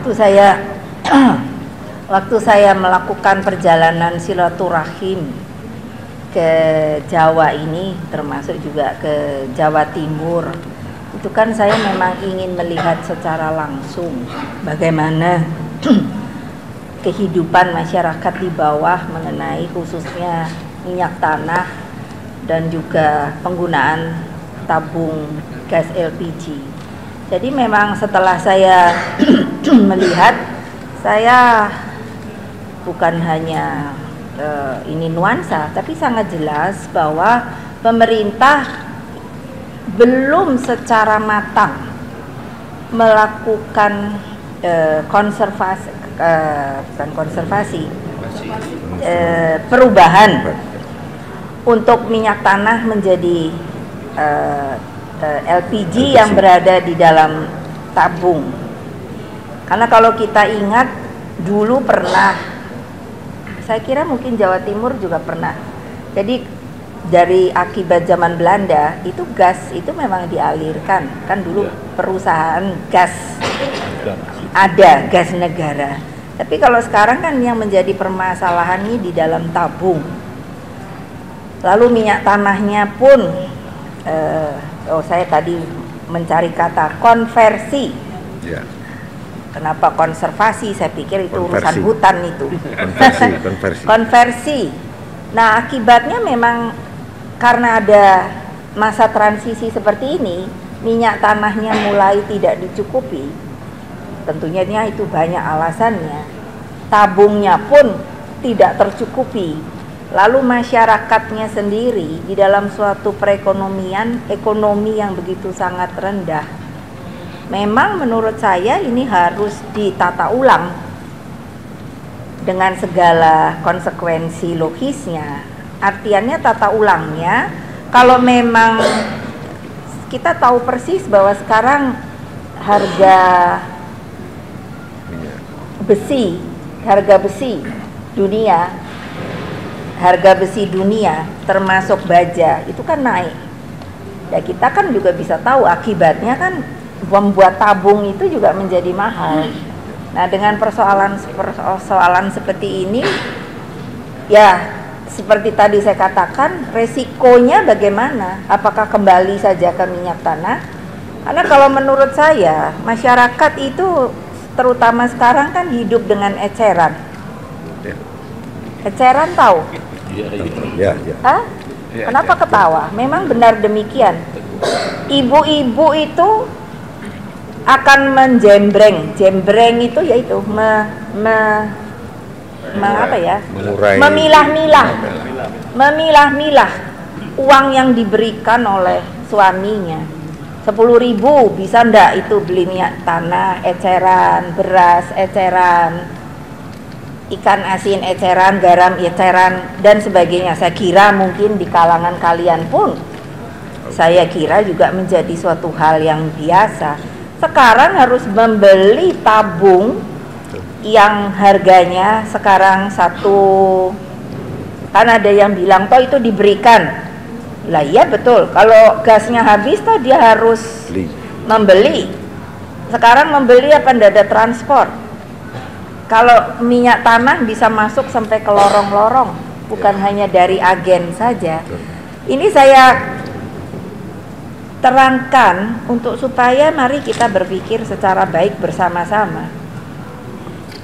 waktu saya waktu saya melakukan perjalanan silaturahim ke Jawa ini, termasuk juga ke Jawa Timur, itu kan saya memang ingin melihat secara langsung bagaimana kehidupan masyarakat di bawah mengenai khususnya minyak tanah dan juga penggunaan tabung gas LPG. Jadi memang setelah saya melihat, saya bukan hanya ini nuansa, tapi sangat jelas bahwa pemerintah belum secara matang melakukan perubahan untuk minyak tanah menjadi LPG yang berada di dalam tabung. Karena kalau kita ingat dulu pernah, saya kira mungkin Jawa Timur juga pernah. Jadi dari akibat zaman Belanda itu gas itu memang dialirkan, kan dulu perusahaan gas ada, gas negara. Tapi kalau sekarang kan yang menjadi permasalahan ini di dalam tabung. Lalu minyak tanahnya pun saya tadi mencari kata konversi. Ya. Kenapa konservasi? Saya pikir itu urusan hutan itu. Konversi. Nah, akibatnya memang karena ada masa transisi seperti ini, minyak tanahnya mulai tidak dicukupi. Tentunya itu banyak alasannya. Tabungnya pun tidak tercukupi. Lalu masyarakatnya sendiri di dalam suatu perekonomian, ekonomi yang begitu sangat rendah. Memang menurut saya ini harus ditata ulang dengan segala konsekuensi logisnya. Artiannya tata ulangnya, kalau memang kita tahu persis bahwa sekarang harga besi dunia, harga besi dunia termasuk baja itu kan naik. Dan kita kan juga bisa tahu akibatnya kan membuat tabung itu juga menjadi mahal. Nah, dengan persoalan seperti ini, ya seperti tadi saya katakan, resikonya bagaimana? Apakah kembali saja ke minyak tanah? Karena kalau menurut saya, masyarakat itu terutama sekarang kan hidup dengan eceran. Eceran tahu? Ya. Hah? Kenapa ketawa? Memang benar demikian. Ibu-ibu itu akan menjembreng. Jembreng itu yaitu memilah-milah uang yang diberikan oleh suaminya. 10.000 bisa ndak itu beli minyak tanah, eceran, beras, eceran, ikan asin eceran, garam eceran, dan sebagainya. Saya kira mungkin di kalangan kalian pun, saya kira juga menjadi suatu hal yang biasa. Sekarang harus membeli tabung yang harganya sekarang kan ada yang bilang toh itu diberikan. Lah iya betul, kalau gasnya habis toh dia harus membeli. Sekarang membeli apa ndak ada transport. Kalau minyak tanah bisa masuk sampai ke lorong-lorong, bukan hanya dari agen saja. Ini saya terangkan untuk supaya mari kita berpikir secara baik bersama-sama.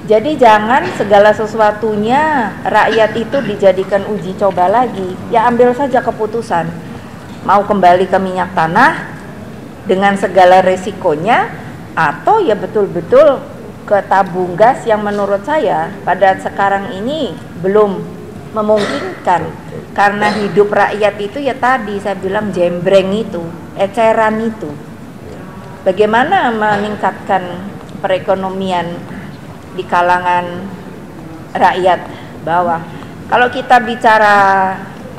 Jadi jangan segala sesuatunya rakyat itu dijadikan uji coba lagi. Ya ambil saja keputusan. Mau kembali ke minyak tanah dengan segala resikonya, atau ya betul-betul ke tabung gas yang menurut saya pada sekarang ini belum memungkinkan. Karena hidup rakyat itu ya tadi saya bilang jembreng itu, eceran itu. Bagaimana meningkatkan perekonomian di kalangan rakyat bawah? Kalau kita bicara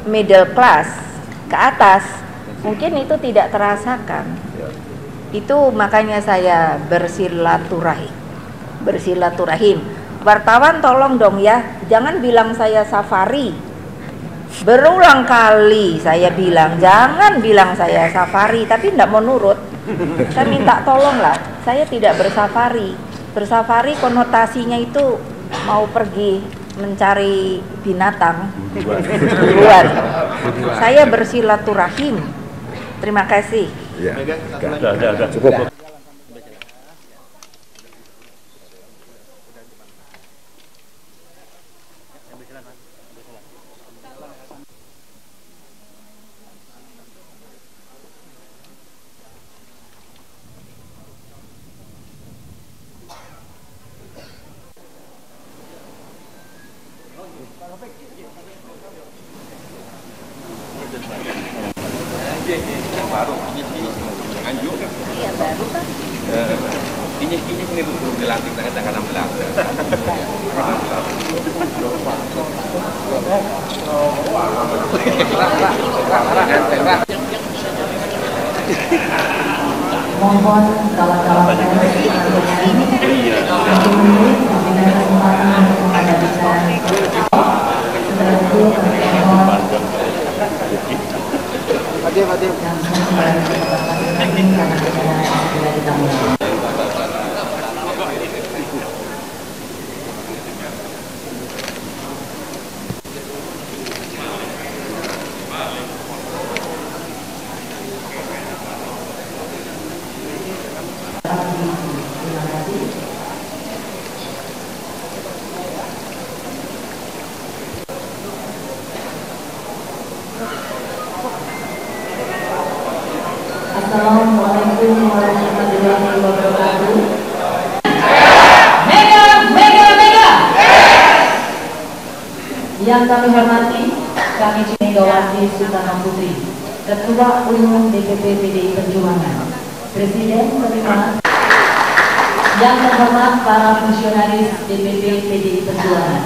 middle class ke atas, mungkin itu tidak terasakan. Itu makanya saya bersilaturahim. Wartawan tolong dong ya, jangan bilang saya safari. Berulang kali saya bilang, jangan bilang saya safari, tapi tidak mau nurut. Saya minta tolong lah, saya tidak bersafari. Bersafari konotasinya itu mau pergi mencari binatang buruan. Saya bersilaturahim. Terima kasih. Ya, udah, cukup. Iya, baru kan? Ini belum dilantik tanggal 16. Mohon kawan-kawan Assalamualaikum warahmatullahi wabarakatuh. Mega. Yang kami hormati, kami Megawati Soekarno Putri, Ketua Umum DPP PDI Perjuangan, Presiden kelima. Yang terhormat para fungsionaris DPP PDI Perjuangan.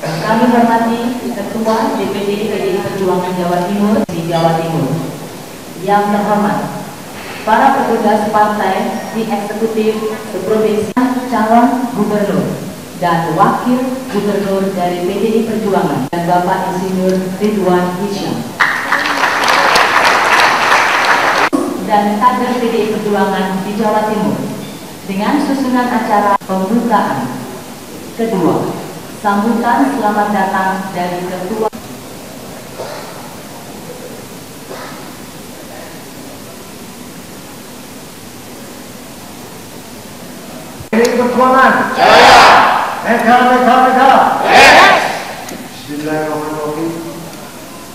Kami hormati Ketua DPD PDI Perjuangan Jawa Timur di Jawa Timur. Yang terhormat para petugas partai di eksekutif provinsi, calon gubernur dan wakil gubernur dari PDI Perjuangan dan Bapak Insinyur Ridwan Hisyam, dan kader PDI Perjuangan di Jawa Timur dengan susunan acara pembukaan. Kedua, sambutan selamat datang dari Ketua PDI Perjuangan. Jaya. Mega. Bismillahirrahmanirrahim.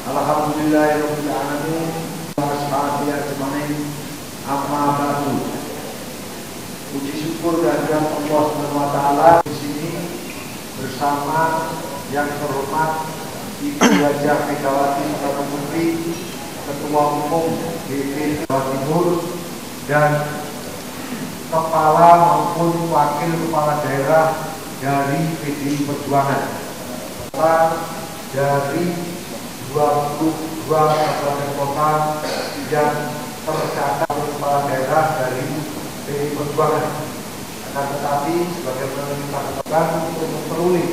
Alhamdulillahirabbil alamin. Wassalatu ajmain. Amma ba'du. Puji syukur kehadirat Allah Subhanahu wa taala di sini bersama yang terhormat Ibu Hajah Megawati Soekarno Putri, Ketua Umum DPP Jawa Timur, dan kepala maupun wakil kepala daerah dari PDI Perjuangan, dari 22 kabupaten kota yang tercatat kepala daerah dari PDI Perjuangan. Akan tetapi sebagaimana kita katakan, untuk memperoleh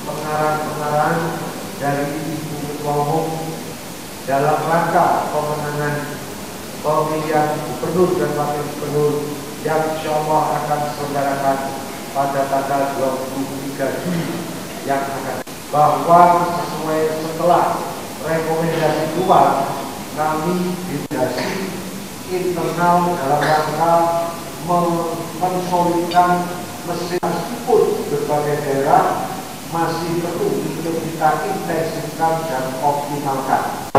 pengarahan-pengarahan dari Ibu Ketua Umum dalam rangka pemenangan pemilihan gubernur dan wakil gubernur yang insya Allah akan diselenggarakan pada tanggal 23 Juli yang akan, bahwa sesuai setelah rekomendasi keluar, kami delegasi internal dalam rangka mensolidkan mesin, meskipun berbagai daerah masih perlu untuk kita intensifkan dan optimalkan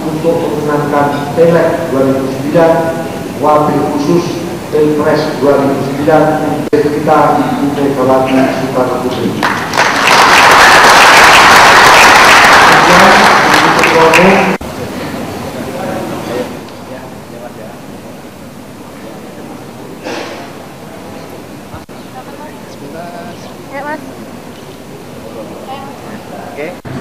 untuk memenangkan Pileg 2009, wabil khusus Pilpres 2009 kita Ibu Megawati Soekarno Putri. Ya, Mas. Oke.